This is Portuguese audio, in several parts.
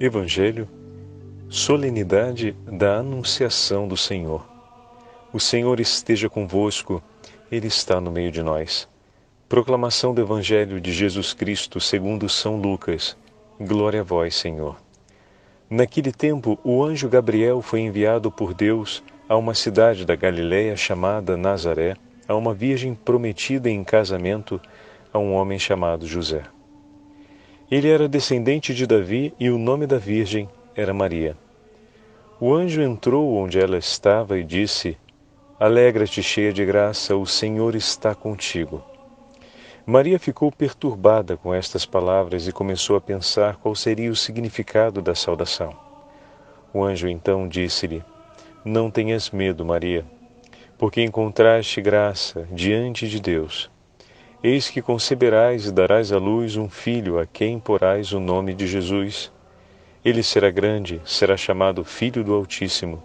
Evangelho, solenidade da Anunciação do Senhor. O Senhor esteja convosco, Ele está no meio de nós. Proclamação do Evangelho de Jesus Cristo segundo São Lucas. Glória a vós, Senhor. Naquele tempo, o anjo Gabriel foi enviado por Deus a uma cidade da Galiléia chamada Nazaré, a uma virgem prometida em casamento a um homem chamado José. Ele era descendente de Davi e o nome da virgem era Maria. O anjo entrou onde ela estava e disse: Alegra-te, cheia de graça, o Senhor está contigo. Maria ficou perturbada com estas palavras e começou a pensar qual seria o significado da saudação. O anjo então disse-lhe: Não tenhas medo, Maria, porque encontraste graça diante de Deus. Eis que conceberás e darás à luz um filho a quem porás o nome de Jesus. Ele será grande, será chamado Filho do Altíssimo,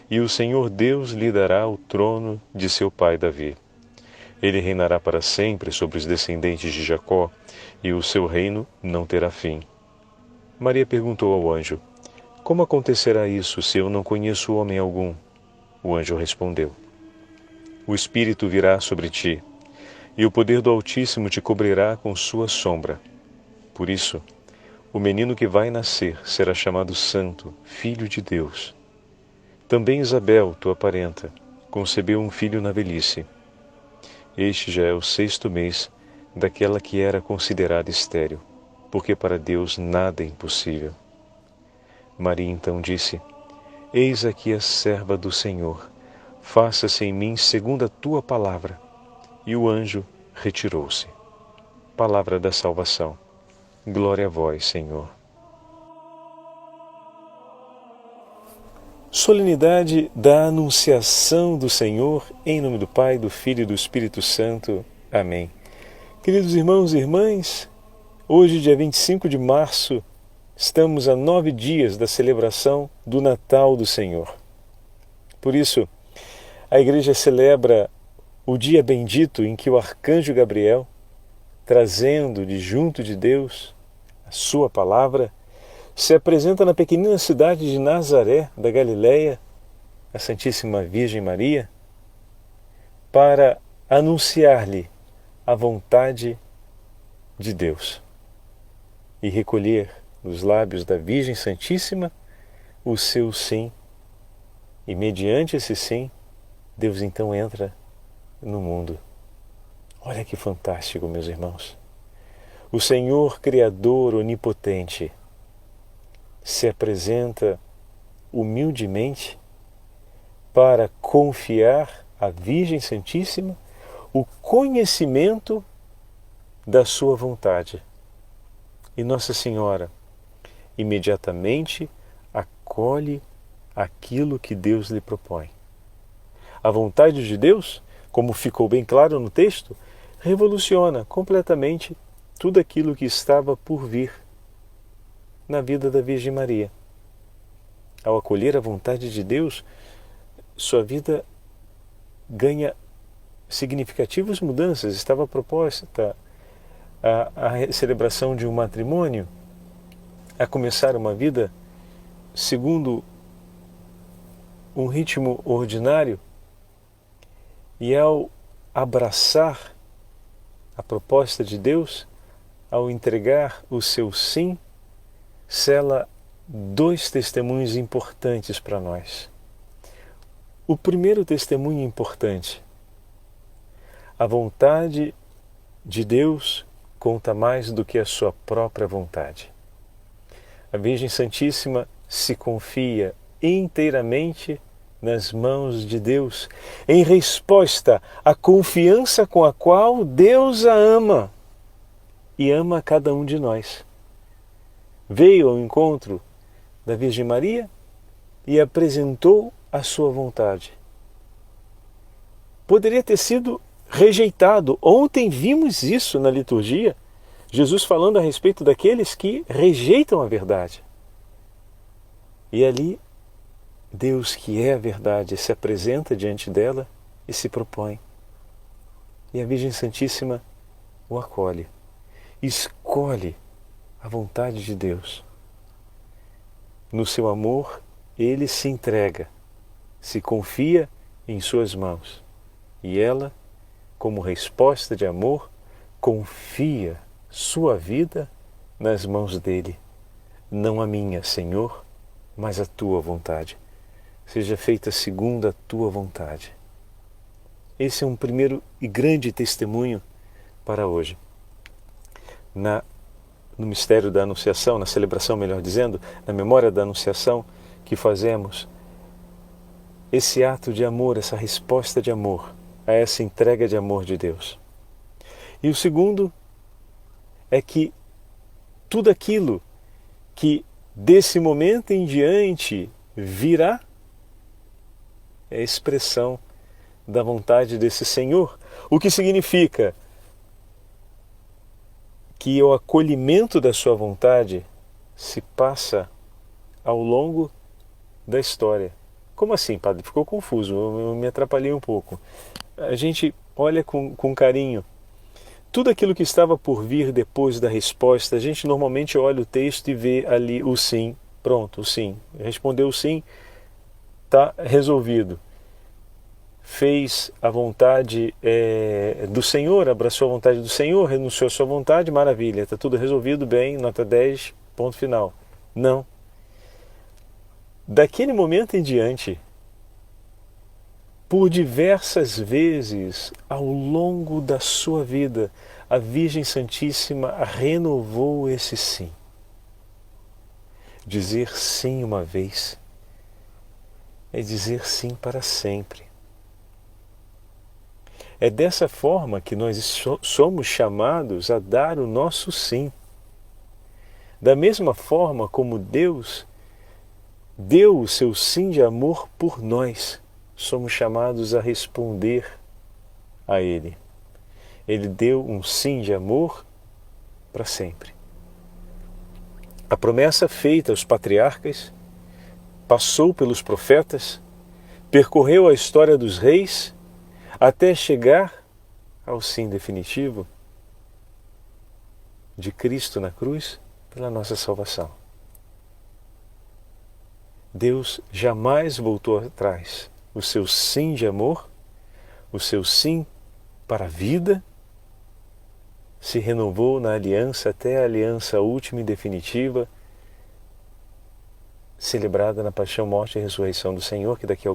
e o Senhor Deus lhe dará o trono de seu pai Davi. Ele reinará para sempre sobre os descendentes de Jacó, e o seu reino não terá fim. Maria perguntou ao anjo: Como acontecerá isso se eu não conheço homem algum? O anjo respondeu: O Espírito virá sobre ti, e o poder do Altíssimo te cobrirá com sua sombra. Por isso, o menino que vai nascer será chamado Santo, Filho de Deus. Também Isabel, tua parenta, concebeu um filho na velhice. Este já é o 6º mês daquela que era considerada estéril, porque para Deus nada é impossível. Maria então disse: Eis aqui a serva do Senhor, faça-se em mim segundo a tua palavra. E o anjo retirou-se. Palavra da salvação. Glória a vós, Senhor. Solenidade da Anunciação do Senhor, em nome do Pai, do Filho e do Espírito Santo. Amém. Queridos irmãos e irmãs, hoje, dia 25 de março, estamos a 9 dias da celebração do Natal do Senhor. Por isso, a Igreja celebra o dia bendito em que o arcanjo Gabriel, trazendo de junto de Deus a sua palavra, se apresenta na pequenina cidade de Nazaré, da Galiléia, a Santíssima Virgem Maria, para anunciar-lhe a vontade de Deus e recolher nos lábios da Virgem Santíssima o seu sim. E mediante esse sim, Deus então entra no mundo. Olha que fantástico, meus irmãos. O Senhor Criador onipotente se apresenta humildemente para confiar à Virgem Santíssima o conhecimento da sua vontade. E Nossa Senhora imediatamente acolhe aquilo que Deus lhe propõe. A vontade de Deus, como ficou bem claro no texto, revoluciona completamente tudo aquilo que estava por vir na vida da Virgem Maria. Ao acolher a vontade de Deus, sua vida ganha significativas mudanças. Estava proposta a celebração de um matrimônio, a começar uma vida segundo um ritmo ordinário, e ao abraçar a proposta de Deus, ao entregar o seu sim, sela 2 testemunhos importantes para nós. O primeiro testemunho importante: a vontade de Deus conta mais do que a sua própria vontade. A Virgem Santíssima se confia inteiramente nas mãos de Deus, em resposta à confiança com a qual Deus a ama e ama a cada um de nós. Veio ao encontro da Virgem Maria e apresentou a sua vontade. Poderia ter sido rejeitado. Ontem vimos isso na liturgia, Jesus falando a respeito daqueles que rejeitam a verdade. E ali, Deus, que é a verdade, se apresenta diante dela e se propõe. E a Virgem Santíssima o acolhe, escolhe a vontade de Deus. no seu amor, ele se entrega, se confia em suas mãos. E ela, como resposta de amor, confia sua vida nas mãos dele. Não a minha, Senhor, mas a tua vontade. Seja feita segundo a tua vontade. Esse é um primeiro e grande testemunho para hoje. No mistério da Anunciação, na celebração, melhor dizendo, na memória da Anunciação que fazemos, esse ato de amor, essa resposta de amor a essa entrega de amor de Deus. E o segundo é que tudo aquilo que desse momento em diante virá é a expressão da vontade desse Senhor, o que significa que o acolhimento da sua vontade se passa ao longo da história. Como assim, padre? Ficou confuso, eu me atrapalhei um pouco. A gente olha com carinho tudo aquilo que estava por vir depois da resposta. A gente normalmente olha o texto e vê ali o sim. Pronto, o sim. Respondeu o sim, está resolvido. Fez a vontade do Senhor, abraçou a vontade do Senhor, renunciou à sua vontade, maravilha, está tudo resolvido, bem, nota 10, ponto final. Não. Daquele momento em diante, por diversas vezes ao longo da sua vida, a Virgem Santíssima renovou esse sim. Dizer sim uma vez é dizer sim para sempre. É dessa forma que nós somos chamados a dar o nosso sim. Da mesma forma como Deus deu o seu sim de amor por nós, somos chamados a responder a Ele. Ele deu um sim de amor para sempre. A promessa feita aos patriarcas passou pelos profetas, percorreu a história dos reis, até chegar ao sim definitivo de Cristo na cruz pela nossa salvação. Deus jamais voltou atrás. O seu sim de amor, o seu sim para a vida, se renovou na aliança até a aliança última e definitiva, celebrada na paixão, morte e ressurreição do Senhor, que daqui a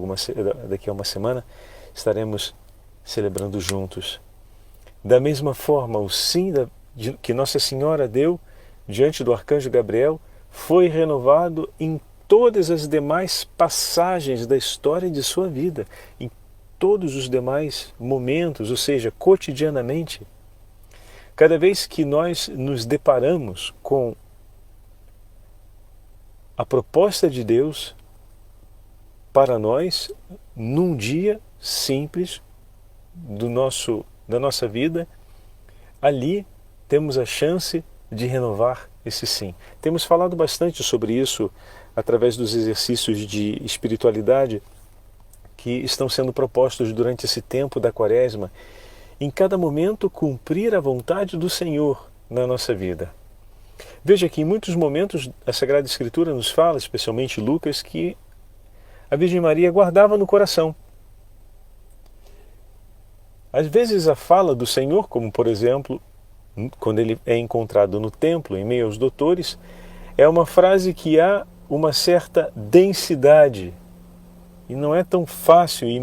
uma semana estaremos celebrando juntos. Da mesma forma, o sim que Nossa Senhora deu diante do arcanjo Gabriel foi renovado em todas as demais passagens da história de sua vida, em todos os demais momentos, ou seja, cotidianamente. Cada vez que nós nos deparamos com a proposta de Deus para nós, num dia simples da nossa vida, ali temos a chance de renovar esse sim. Temos falado bastante sobre isso através dos exercícios de espiritualidade que estão sendo propostos durante esse tempo da Quaresma. Em cada momento, cumprir a vontade do Senhor na nossa vida. Veja que em muitos momentos a Sagrada Escritura nos fala, especialmente Lucas, que a Virgem Maria guardava no coração. Às vezes a fala do Senhor, como por exemplo, quando ele é encontrado no templo, em meio aos doutores, é uma frase que há uma certa densidade e não é tão fácil e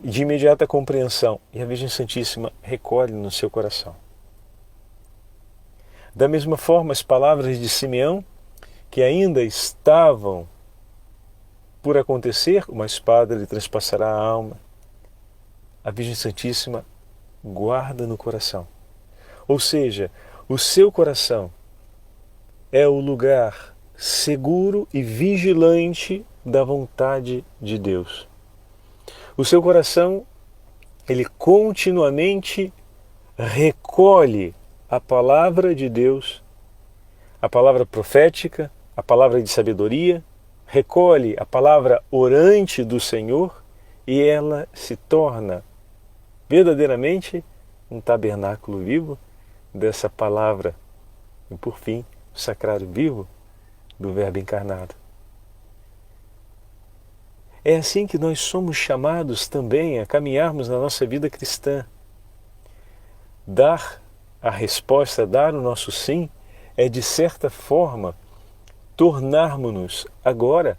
de imediata compreensão. E a Virgem Santíssima recolhe no seu coração. Da mesma forma, as palavras de Simeão, que ainda estavam por acontecer, uma espada lhe transpassará a alma, a Virgem Santíssima guarda no coração. Ou seja, o seu coração é o lugar seguro e vigilante da vontade de Deus. O seu coração, ele continuamente recolhe a palavra de Deus, a palavra profética, a palavra de sabedoria, recolhe a palavra orante do Senhor e ela se torna verdadeiramente um tabernáculo vivo dessa palavra e, por fim, o sacrário vivo do Verbo encarnado. É assim que nós somos chamados também a caminharmos na nossa vida cristã. Dar a resposta, dar o nosso sim, é de certa forma tornarmos-nos agora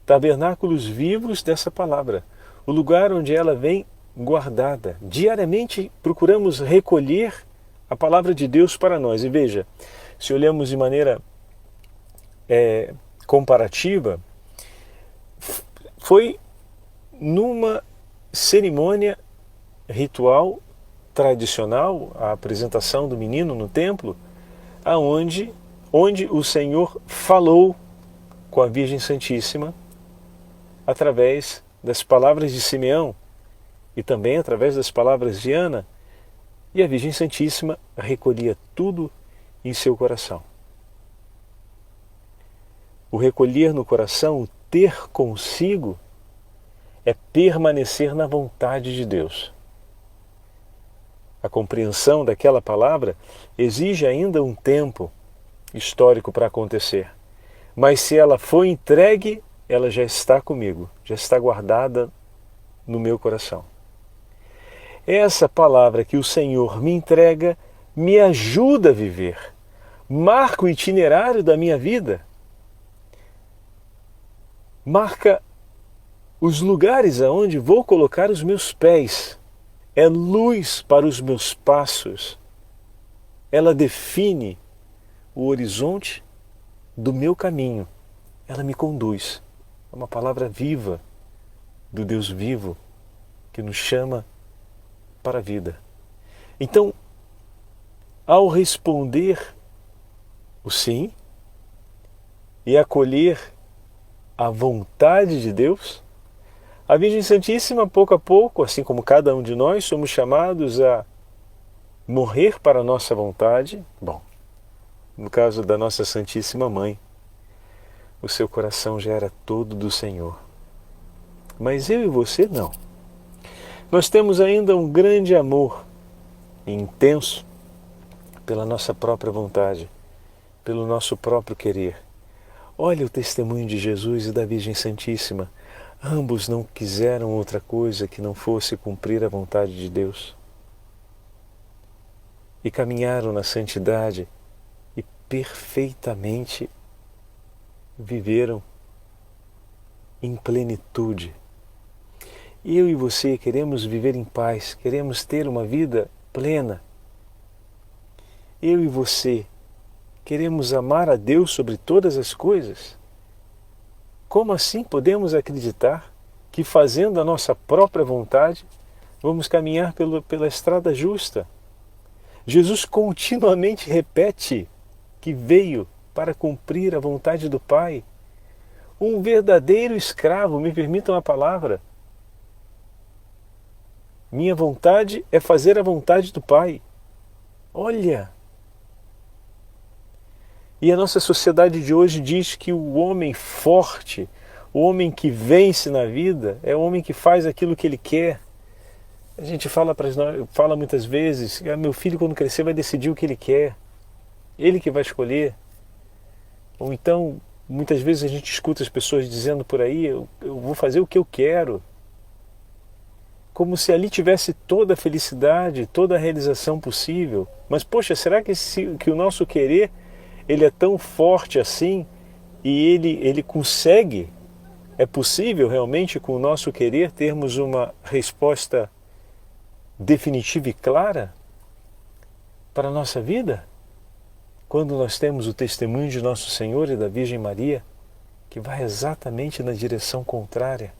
tabernáculos vivos dessa palavra, o lugar onde ela vem guardada. Diariamente procuramos recolher a palavra de Deus para nós. E veja, se olhamos de maneira comparativa, foi numa cerimônia ritual tradicional, a apresentação do menino no templo, onde o Senhor falou com a Virgem Santíssima através das palavras de Simeão e também através das palavras de Ana, e a Virgem Santíssima recolhia tudo em seu coração. O recolher no coração, o ter consigo, é permanecer na vontade de Deus. A compreensão daquela palavra exige ainda um tempo histórico para acontecer. Mas se ela foi entregue, ela já está comigo, já está guardada no meu coração. Essa palavra que o Senhor me entrega me ajuda a viver, marca o itinerário da minha vida, marca os lugares aonde vou colocar os meus pés, é luz para os meus passos, ela define o horizonte do meu caminho, ela me conduz. É uma palavra viva do Deus vivo que nos chama para a vida. Então, ao responder o sim e acolher a vontade de Deus, a Virgem Santíssima, pouco a pouco, assim como cada um de nós, somos chamados a morrer para a nossa vontade. Bom, no caso da nossa Santíssima Mãe, o seu coração já era todo do Senhor. Mas eu e você não. Nós temos ainda um grande amor intenso pela nossa própria vontade, pelo nosso próprio querer. Olha o testemunho de Jesus e da Virgem Santíssima. Ambos não quiseram outra coisa que não fosse cumprir a vontade de Deus. E caminharam na santidade e perfeitamente viveram em plenitude. Eu e você queremos viver em paz, queremos ter uma vida plena. Eu e você queremos amar a Deus sobre todas as coisas. Como assim podemos acreditar que fazendo a nossa própria vontade vamos caminhar pela estrada justa? Jesus continuamente repete que veio para cumprir a vontade do Pai. Um verdadeiro escravo, me permitam a palavra. Minha vontade é fazer a vontade do Pai. Olha! E a nossa sociedade de hoje diz que o homem forte, o homem que vence na vida, é o homem que faz aquilo que ele quer. A gente fala muitas vezes, meu filho quando crescer vai decidir o que ele quer, ele que vai escolher. Ou então, muitas vezes a gente escuta as pessoas dizendo por aí, eu vou fazer o que eu quero. Como se ali tivesse toda a felicidade, toda a realização possível. Mas, poxa, será que o nosso querer ele é tão forte assim e ele consegue? É possível realmente com o nosso querer termos uma resposta definitiva e clara para a nossa vida? Quando nós temos o testemunho de Nosso Senhor e da Virgem Maria, que vai exatamente na direção contrária.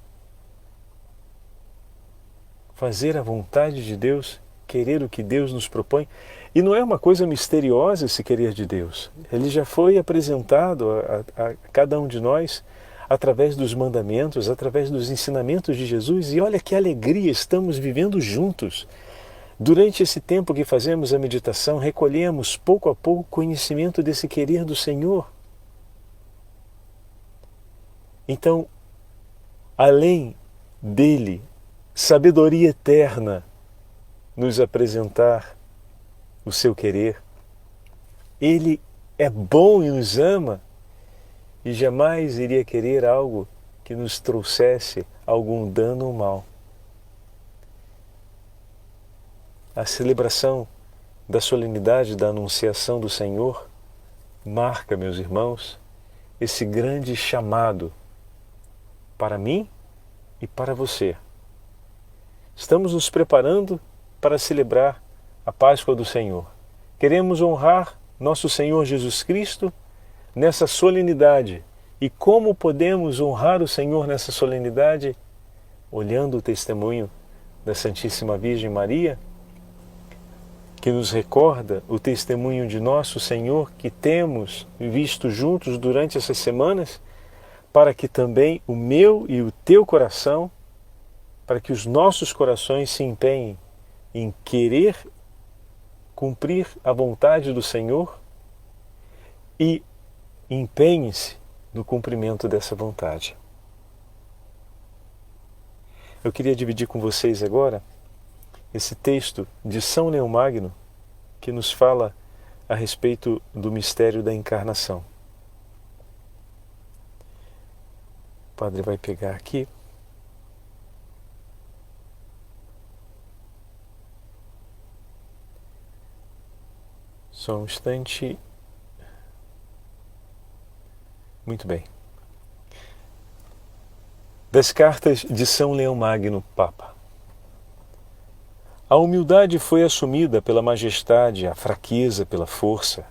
Fazer a vontade de Deus, querer o que Deus nos propõe. E não é uma coisa misteriosa esse querer de Deus. Ele já foi apresentado a cada um de nós através dos mandamentos, através dos ensinamentos de Jesus. E olha que alegria, estamos vivendo juntos. Durante esse tempo que fazemos a meditação, recolhemos pouco a pouco conhecimento desse querer do Senhor. Então, além dele, sabedoria eterna, nos apresentar o seu querer, ele é bom e nos ama e jamais iria querer algo que nos trouxesse algum dano ou mal. A celebração da solenidade da Anunciação do Senhor marca, meus irmãos, esse grande chamado para mim e para você. Estamos nos preparando para celebrar a Páscoa do Senhor. Queremos honrar nosso Senhor Jesus Cristo nessa solenidade. E como podemos honrar o Senhor nessa solenidade? Olhando o testemunho da Santíssima Virgem Maria, que nos recorda o testemunho de nosso Senhor que temos visto juntos durante essas semanas, para que também o meu e o teu coração, para que os nossos corações se empenhem em querer cumprir a vontade do Senhor e empenhe-se no cumprimento dessa vontade. Eu queria dividir com vocês agora esse texto de São Leão Magno, que nos fala a respeito do mistério da encarnação. O padre vai pegar aqui. Só um instante. Muito bem. Das cartas de São Leão Magno, Papa. A humildade foi assumida pela majestade, a fraqueza pela força.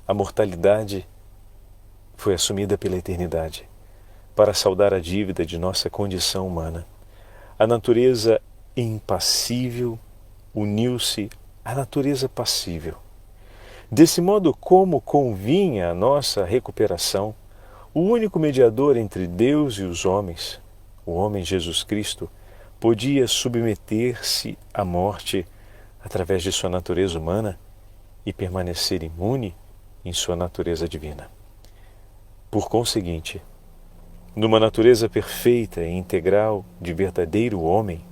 A mortalidade foi assumida pela eternidade, para saldar a dívida de nossa condição humana. A natureza impassível uniu-se à natureza passível. Desse modo, como convinha a nossa recuperação, o único mediador entre Deus e os homens, o homem Jesus Cristo, podia submeter-se à morte através de sua natureza humana e permanecer imune em sua natureza divina. Por conseguinte, numa natureza perfeita e integral de verdadeiro homem,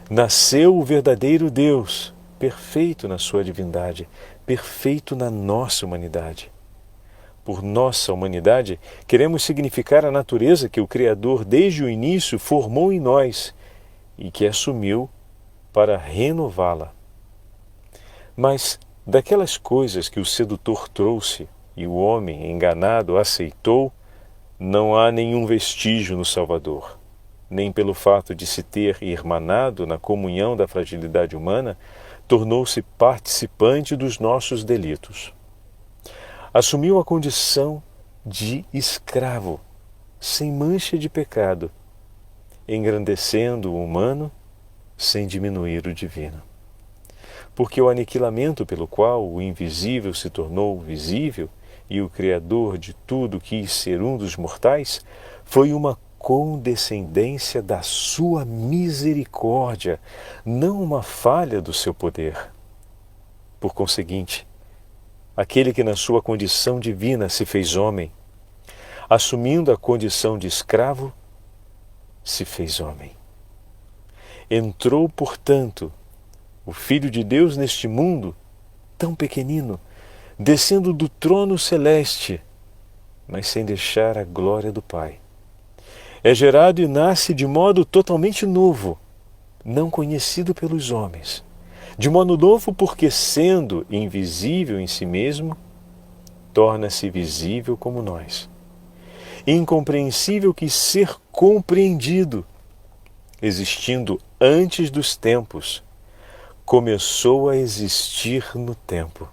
nasceu o verdadeiro Deus, perfeito na sua divindade, perfeito na nossa humanidade. Por nossa humanidade, queremos significar a natureza que o Criador desde o início formou em nós e que assumiu para renová-la. Mas daquelas coisas que o sedutor trouxe e o homem enganado aceitou, não há nenhum vestígio no Salvador, nem pelo fato de se ter irmanado na comunhão da fragilidade humana, tornou-se participante dos nossos delitos. Assumiu a condição de escravo, sem mancha de pecado, engrandecendo o humano sem diminuir o divino. Porque o aniquilamento pelo qual o invisível se tornou visível e o Criador de tudo quis ser um dos mortais, foi uma condescendência da sua misericórdia, não uma falha do seu poder. Por conseguinte, aquele que na sua condição divina se fez homem, assumindo a condição de escravo, se fez homem. Entrou, portanto, o Filho de Deus neste mundo tão pequenino, descendo do trono celeste, mas sem deixar a glória do Pai. É gerado e nasce de modo totalmente novo, não conhecido pelos homens. De modo novo porque, sendo invisível em si mesmo, torna-se visível como nós. Incompreensível que ser compreendido, existindo antes dos tempos, começou a existir no tempo.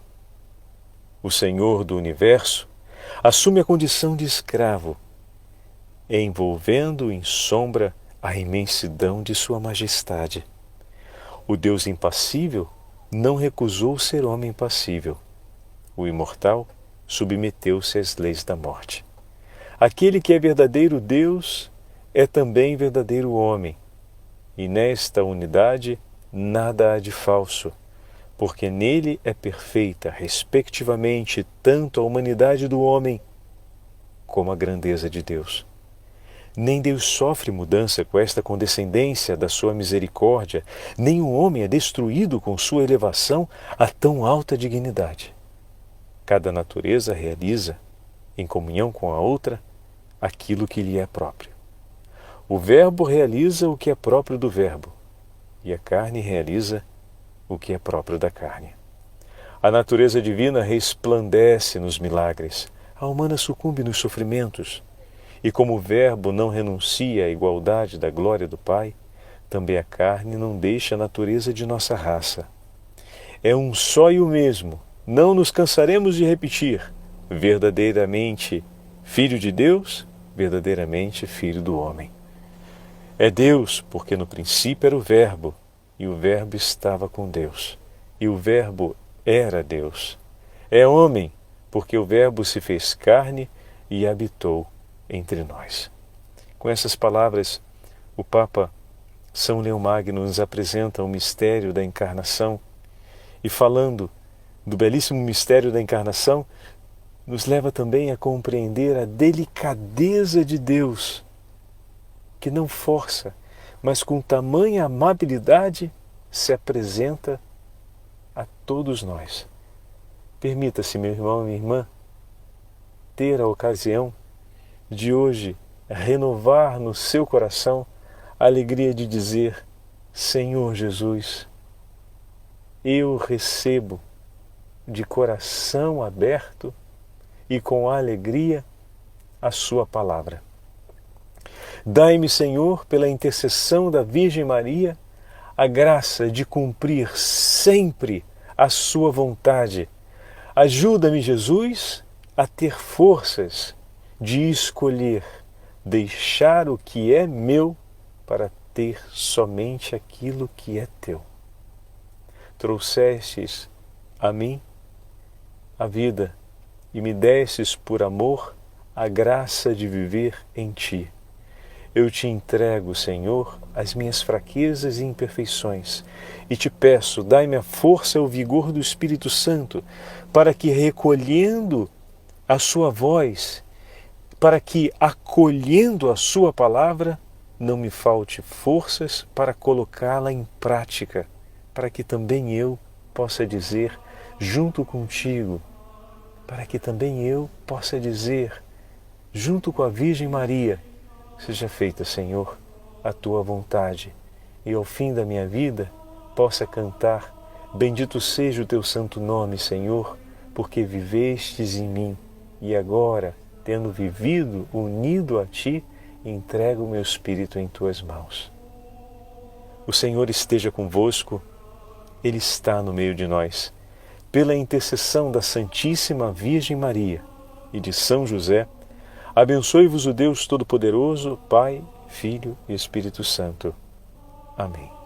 O Senhor do Universo assume a condição de escravo, envolvendo em sombra a imensidão de sua majestade. O Deus impassível não recusou ser homem passível. O imortal submeteu-se às leis da morte. Aquele que é verdadeiro Deus é também verdadeiro homem, e nesta unidade nada há de falso, porque nele é perfeita, respectivamente, tanto a humanidade do homem como a grandeza de Deus. Nem Deus sofre mudança com esta condescendência da sua misericórdia, nem o homem é destruído com sua elevação a tão alta dignidade. Cada natureza realiza, em comunhão com a outra, aquilo que lhe é próprio. O Verbo realiza o que é próprio do Verbo, e a carne realiza o que é próprio da carne. A natureza divina resplandece nos milagres, a humana sucumbe nos sofrimentos, e como o Verbo não renuncia à igualdade da glória do Pai, também a carne não deixa a natureza de nossa raça. É um só e o mesmo, não nos cansaremos de repetir, verdadeiramente Filho de Deus, verdadeiramente Filho do homem. É Deus, porque no princípio era o Verbo, e o Verbo estava com Deus, e o Verbo era Deus. É homem, porque o Verbo se fez carne e habitou entre nós. Com essas palavras, o Papa São Leão Magno nos apresenta o mistério da encarnação e, falando do belíssimo mistério da encarnação, nos leva também a compreender a delicadeza de Deus, que não força, mas com tamanha amabilidade se apresenta a todos nós. Permita-se, meu irmão e minha irmã, ter a ocasião de hoje renovar no seu coração a alegria de dizer: Senhor Jesus, eu recebo de coração aberto e com alegria a sua palavra. Dai-me, Senhor, pela intercessão da Virgem Maria, a graça de cumprir sempre a sua vontade. Ajuda-me, Jesus, a ter forças de escolher deixar o que é meu para ter somente aquilo que é teu. Trouxestes a mim a vida e me destes por amor a graça de viver em ti. Eu te entrego, Senhor, as minhas fraquezas e imperfeições e te peço, dai-me a força e o vigor do Espírito Santo para que, recolhendo a sua voz, para que, acolhendo a sua palavra, não me falte forças para colocá-la em prática, para que também eu possa dizer, junto contigo, para que também eu possa dizer, junto com a Virgem Maria, seja feita, Senhor, a tua vontade, e ao fim da minha vida possa cantar, bendito seja o teu santo nome, Senhor, porque vivestes em mim, e agora, tendo vivido unido a ti, entrego o meu espírito em tuas mãos. O Senhor esteja convosco, Ele está no meio de nós. Pela intercessão da Santíssima Virgem Maria e de São José, abençoe-vos o Deus Todo-Poderoso, Pai, Filho e Espírito Santo. Amém.